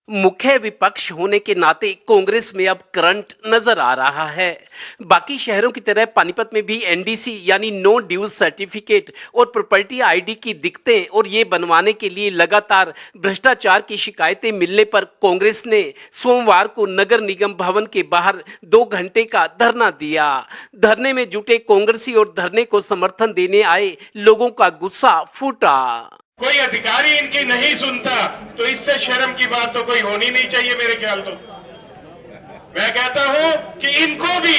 मुख्य विपक्ष होने के नाते कांग्रेस में अब करंट नजर आ रहा है। बाकी शहरों की तरह पानीपत में भी एनडीसी यानी नो ड्यूज सर्टिफिकेट और प्रॉपर्टी आईडी की दिक्कतें और ये बनवाने के लिए लगातार भ्रष्टाचार की शिकायतें मिलने पर कांग्रेस ने सोमवार को नगर निगम भवन के बाहर 2 घंटे का धरना दिया। धरने में जुटे कांग्रेसी और धरने को समर्थन देने आए लोगों का गुस्सा फूटा। कोई अधिकारी इनकी नहीं सुनता तो इससे शर्म की बात तो कोई होनी नहीं चाहिए मेरे ख्याल तो। मैं कहता हूं कि इनको भी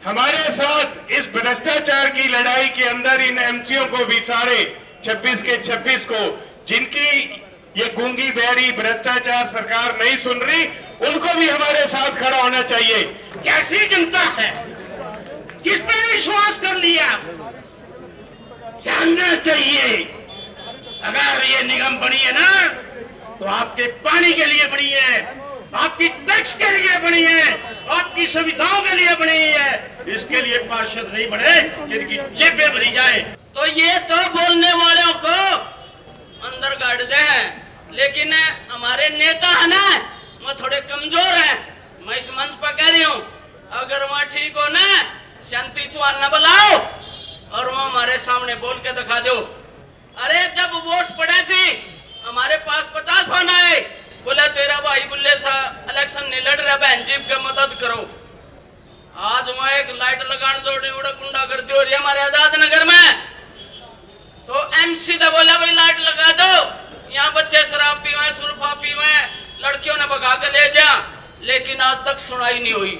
हमारे साथ इस भ्रष्टाचार की लड़ाई के अंदर इन एमसीओ को भी सारे 26 के 26 को जिनकी ये गूंगी बहरी भ्रष्टाचार सरकार नहीं सुन रही उनको भी हमारे साथ खड़ा होना चाहिए। कैसी जनता है, किस पे विश्वास कर लिया, जानना चाहिए। अगर ये निगम बनी है ना तो आपके पानी के लिए बनी है, आपकी टैक्स के लिए बनी है, आपकी सुविधाओं के लिए बनी है। इसके लिए पार्षद नहीं बने जिनकी जेबें भरी जाए। तो ये तो बोलने वालों को अंदर गाड़ दे हैं, लेकिन हमारे नेता है ना वो थोड़े कमजोर हैं। मैं इस मंच पर कह रही हूँ, अगर वहाँ ठीक हो ना शांति चौहान न बुलाओ और वो हमारे सामने बोल के दिखा दो। अरे जब वोट पड़े थे हमारे पास 50 फोन आए, बोला तेरा भाई बुल्ले सा इलेक्शन नहीं लड़ रहा, बहन जी का मदद करो। आज मैं एक लाइट लगाने जोड़े उड़ा गुंडा कर दी और ये हमारे आजाद नगर में तो एमसी ने बोला भाई लाइट लगा दो, यहाँ बच्चे शराब पीवे सुल्फा पीवे, लड़कियों ने भगा के ले जा, लेकिन आज तक सुनाई नहीं हुई।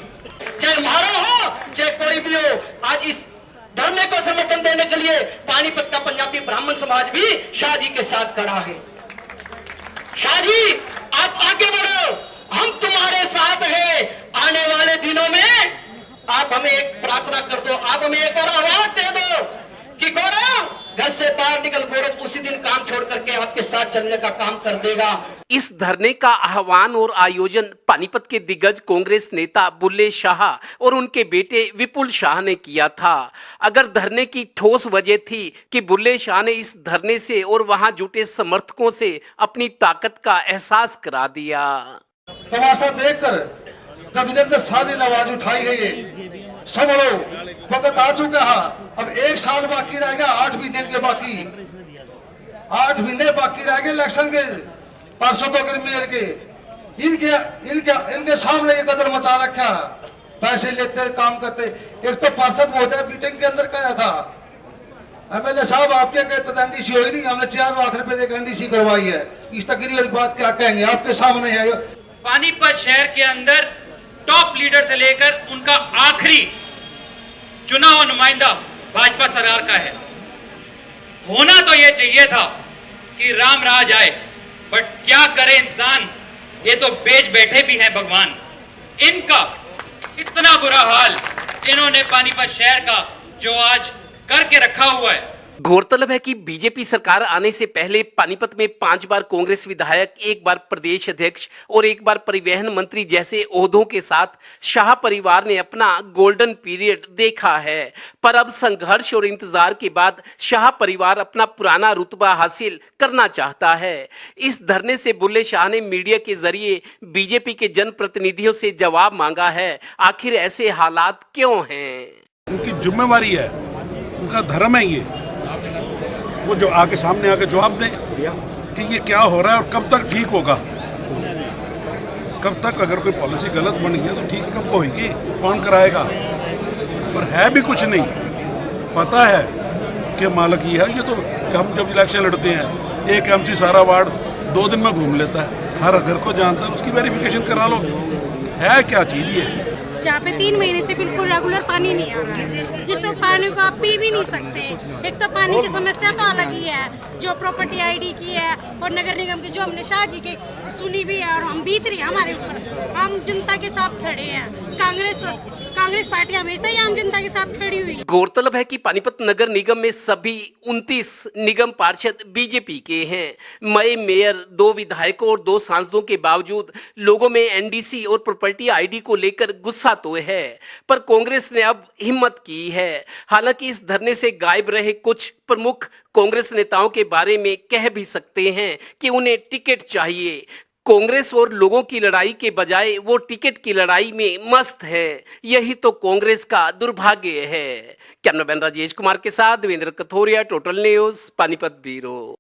चाहे मारो हो चाहे कोई भी हो, आज इस धरने को समर्थन देने के लिए पानीपत का पंजाबी ब्राह्मण समाज भी शाह जी के साथ खड़ा है। शाह जी आप आगे बढ़ो, हम तुम्हारे साथ हैं। आने वाले दिनों में आप हमें एक प्रार्थना कर दो, आप हमें एक और आवाज दे दो कि गौरव घर से बाहर निकल, गौरव उसी दिन काम छोड़ करके आपके साथ चलने का काम कर देगा। इस धरने का आह्वान और आयोजन पानीपत के दिग्गज कांग्रेस नेता बुल्ले शाह और उनके बेटे विपुल शाह ने किया था। अगर धरने की ठोस वजह थी कि बुल्ले शाह ने इस धरने से और वहां जुटे समर्थकों से अपनी ताकत का एहसास करा दिया। तमाशा देखकर जब इधर साजिश आवाज उठाई गई, सब लोग वक्त आ चुका है, अब 1 साल बाकी रह गया, 8 महीने के बाकी, 8 महीने बाकी रह गए इलेक्शन के, पार्षदों के मेयर के। इनके सामने ये कदर मचा रखा, पैसे लेते काम करते। एक तो पार्षद महोदय मीटिंग के अंदर कहा था, एमएलए साहब आपके कहते तो एनडीसी हो ही नहीं, हमने 4 लाख रुपए देकर एनडीसी करवाई है। इस तकरीर की बात क्या कहेंगे, आपके सामने है। पानीपत शहर के अंदर टॉप लीडर से लेकर उनका आखिरी चुना हुआ नुमाइंदा भाजपा सरकार का है। होना तो यह चाहिए था कि राम राज आए, बट क्या करे इंसान, ये तो बेच बैठे भी हैं भगवान। इनका इतना बुरा हाल इन्होंने पानीपत शहर का जो आज करके रखा हुआ है। गौरतलब है कि बीजेपी सरकार आने से पहले पानीपत में 5 बार कांग्रेस विधायक, 1 बार प्रदेश अध्यक्ष और 1 बार परिवहन मंत्री जैसे ओहदों के साथ शाह परिवार ने अपना गोल्डन पीरियड देखा है। पर अब संघर्ष और इंतजार के बाद शाह परिवार अपना पुराना रुतबा हासिल करना चाहता है। इस धरने से बुल्ले शाह ने मीडिया के जरिए बीजेपी के जनप्रतिनिधियों से जवाब मांगा है, आखिर ऐसे हालात क्यों हैं। उनकी जिम्मेवारी है, उनका धर्म है ये, वो जो आके सामने आके जवाब दें कि ये क्या हो रहा है और कब तक ठीक होगा। कब तक, अगर कोई पॉलिसी गलत बन गई है तो ठीक कब होगी, कौन कराएगा। पर है भी कुछ नहीं, पता है कि मालक ये है। ये तो हम जब इलेक्शन लड़ते हैं, एक एमसी सारा वार्ड 2 दिन में घूम लेता है, हर घर को जानता है, उसकी वेरिफिकेशन करा लो। है क्या चीज़ ये, जहाँ पे 3 महीने से बिल्कुल रेगुलर पानी नहीं आ रहा है, जिस पानी को आप पी भी नहीं सकते। एक तो पानी की समस्या तो अलग ही है, जो प्रॉपर्टी आईडी की है और नगर निगम की जो हमने शाह जी के सुनी भी है और हम बीत रही है हमारे ऊपर। हम जनता के साथ खड़े हैं, कांग्रेस पार्टी हमेशा ही आम जनता के साथ खड़ी हुई। गौरतलब है कि पानीपत नगर निगम में सभी 29 निगम पार्षद बीजेपी के हैं। मई मेयर, 2 विधायकों और 2 सांसदों के बावजूद लोगों में एनडीसी और प्रॉपर्टी आईडी को लेकर गुस्सा तो है, पर कांग्रेस ने अब हिम्मत की है। हालांकि इस धरने से गायब रहे कुछ प्रमुख कांग्रेस नेताओं के बारे में कह भी सकते हैं कि उन्हें टिकट चाहिए। कांग्रेस और लोगों की लड़ाई के बजाय वो टिकट की लड़ाई में मस्त है। यही तो कांग्रेस का दुर्भाग्य है। कैमरामैन राजेश कुमार के साथ Devendra Kathoria, total news, Panipat bureau.